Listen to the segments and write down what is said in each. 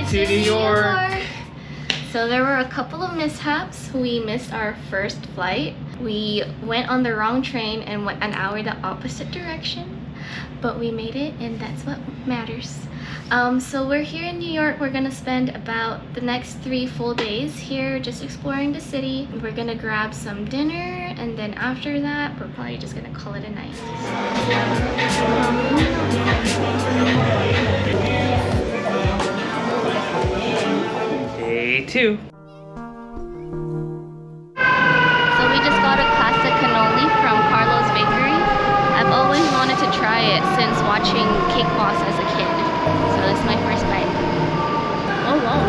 to New York! So there were a couple of mishaps. We missed our first flight. We went on the wrong train and went an hour the opposite direction. But we made it, and that's what matters. So we're here in New York. We're gonna spend about the next 3 full days here just exploring the city. We're gonna grab some dinner, and then after that we're probably just gonna call it a night. Day 2. So we just got a classic cannoli from Carlo's Bakery. I've always wanted to try it since watching Cake Boss as a kid. So this is my first bite. Oh wow.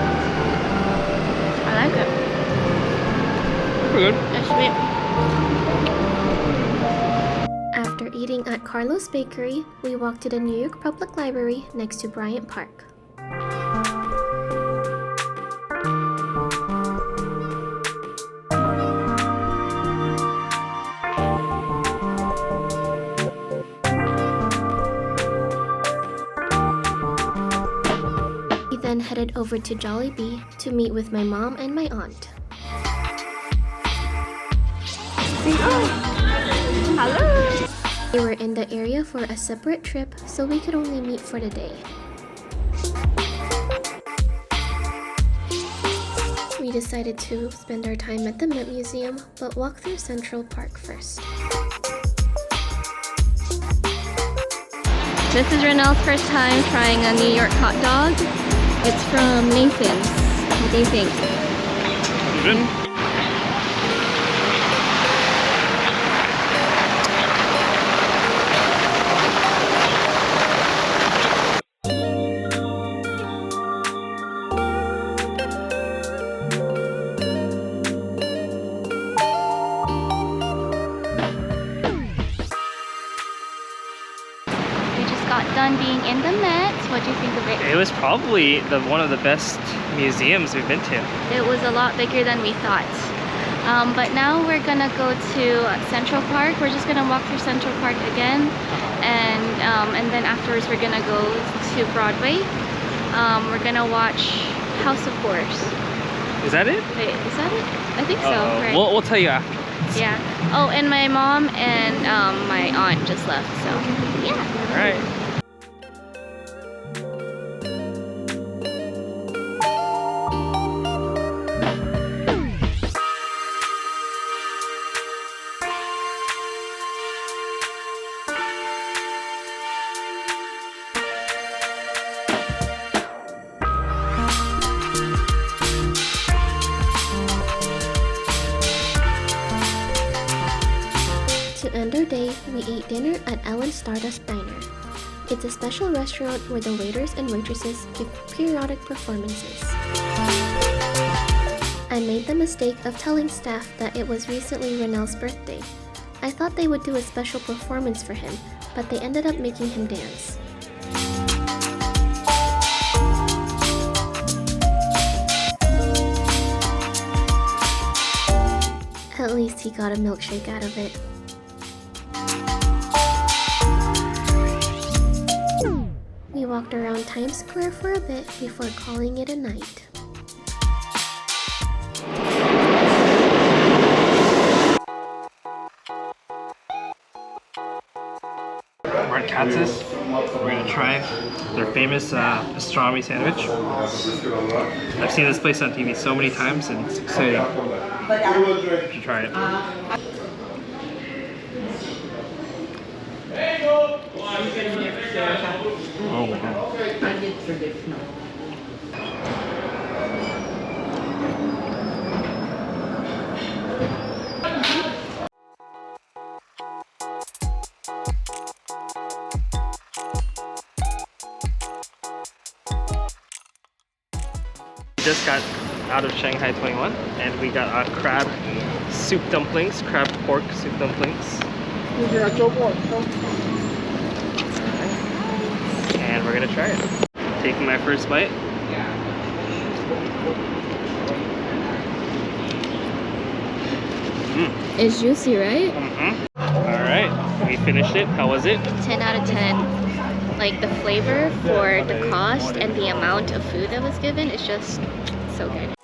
I like it. Pretty good. It's sweet. After eating at Carlo's Bakery, we walked to the New York Public Library next to Bryant Park. Then headed over to Jollibee to meet with my mom and my aunt. Hello! We were in the area for a separate trip, so we could only meet for the day. We decided to spend our time at the Met Museum, but walk through Central Park first. This is Renelle's first time trying a New York hot dog. It's from Nathan's. What do you think? Good. Done being in the Met. What do you think of it? It was probably one of the best museums we've been to. It was a lot bigger than we thought. But now we're gonna go to Central Park. We're just gonna walk through Central Park again, and then afterwards we're gonna go to Broadway. We're gonna watch House of Horrors. Is that it? Wait, is that it? I think so. Right? We'll tell you after. Yeah. Oh, and my mom and my aunt just left. So yeah. All right. To end our day, we ate dinner at Ellen's Stardust Diner. It's a special restaurant where the waiters and waitresses give periodic performances. I made the mistake of telling staff that it was recently Renelle's birthday. I thought they would do a special performance for him, but they ended up making him dance. At least he got a milkshake out of it. We walked around Times Square for a bit before calling it a night. We're at Katz's. We're gonna try their famous pastrami sandwich. I've seen this place on TV so many times and it's exciting. You should try it. Oh my god. We just got out of Shanghai 21 and we got our crab soup dumplings, crab pork soup dumplings. And we're gonna try it. Taking my first bite. It's juicy, right? Alright, we finished it. How was it? 10 out of 10. like the flavor for the cost and the amount of food that was given is just so good.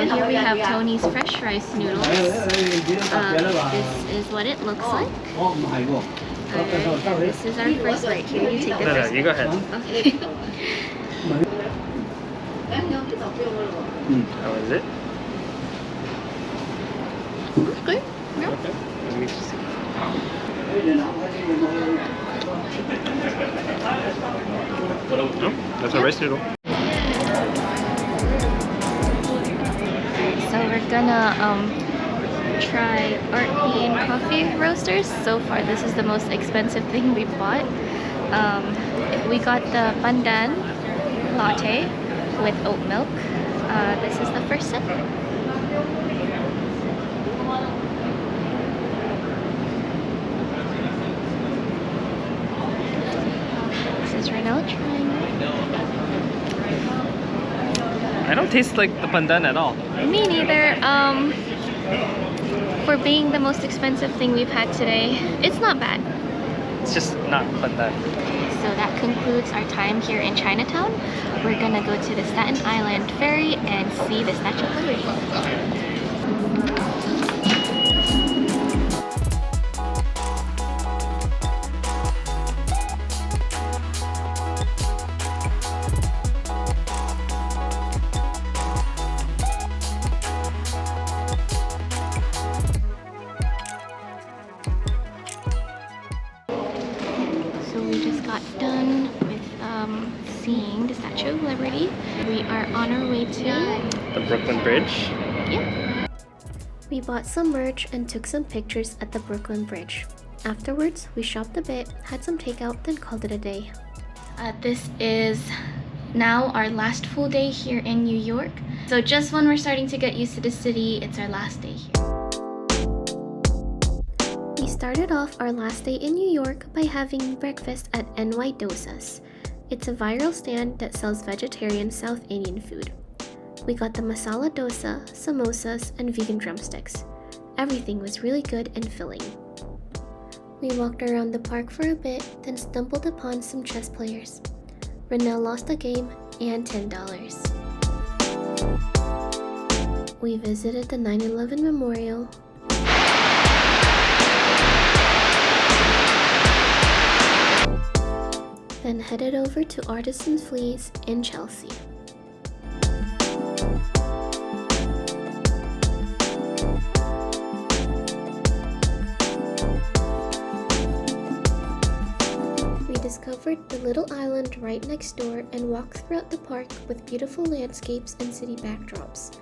Here we have Tony's fresh rice noodles. This is what it looks like. This is our first bite. Here, you take the No, first you go ahead. Okay. How is it? It's good. Yeah. Okay. Let me just see. No, that's a rice noodle. So we're gonna try art bean coffee roasters. So far, this is the most expensive thing we've bought. We got the pandan latte with oat milk. This is the first sip. This is Renelle trying. I don't taste like the pandan at all. Me neither. For being the most expensive thing we've had today, it's not bad. It's just not pandan. So that concludes our time here in Chinatown. We're gonna go to the Staten Island Ferry and see the Statue of Liberty. Done with seeing the Statue of Liberty. We are on our way to the Brooklyn Bridge. Yeah. We bought some merch and took some pictures at the Brooklyn Bridge. Afterwards, we shopped a bit, had some takeout, then called it a day. This is now our last full day here in New York. So just when we're starting to get used to the city, it's our last day here. We started off our last day in New York by having breakfast at NY Dosa's. It's a viral stand that sells vegetarian South Indian food. We got the masala dosa, samosas, and vegan drumsticks. Everything was really good and filling. We walked around the park for a bit, then stumbled upon some chess players. Renelle lost a game and $10. We visited the 9/11 Memorial, then headed over to Artisan's Fleas in Chelsea. We discovered the little island right next door and walked throughout the park with beautiful landscapes and city backdrops.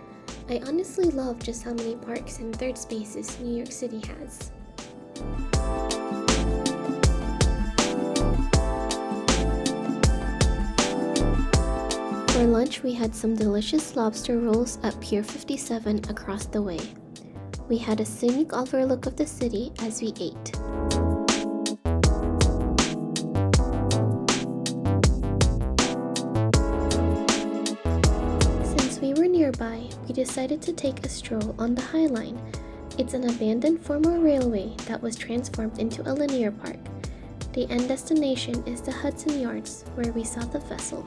I honestly love just how many parks and third spaces New York City has. For lunch, we had some delicious lobster rolls at Pier 57 across the way. We had a scenic overlook of the city as we ate. Since we were nearby, we decided to take a stroll on the High Line. It's an abandoned former railway that was transformed into a linear park. The end destination is the Hudson Yards, where we saw the vessel.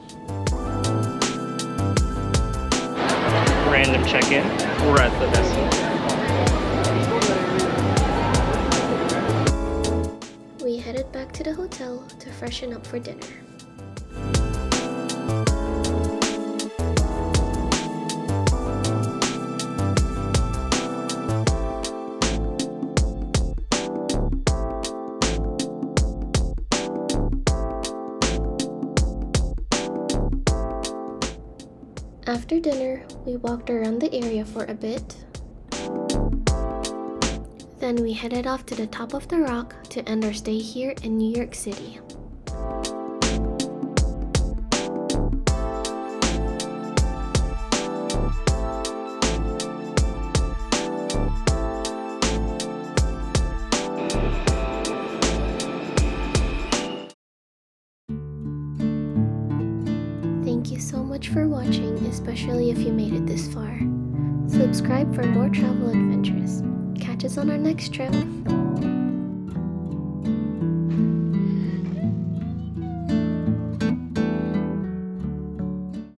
Random check-in. We're at the vessel. We headed back to the hotel to freshen up for dinner. After dinner, we walked around the area for a bit. Then we headed off to the top of the rock to end our stay here in New York City. Thank you so much for watching, especially if you made it this far. Subscribe for more travel adventures. catch us on our next trip.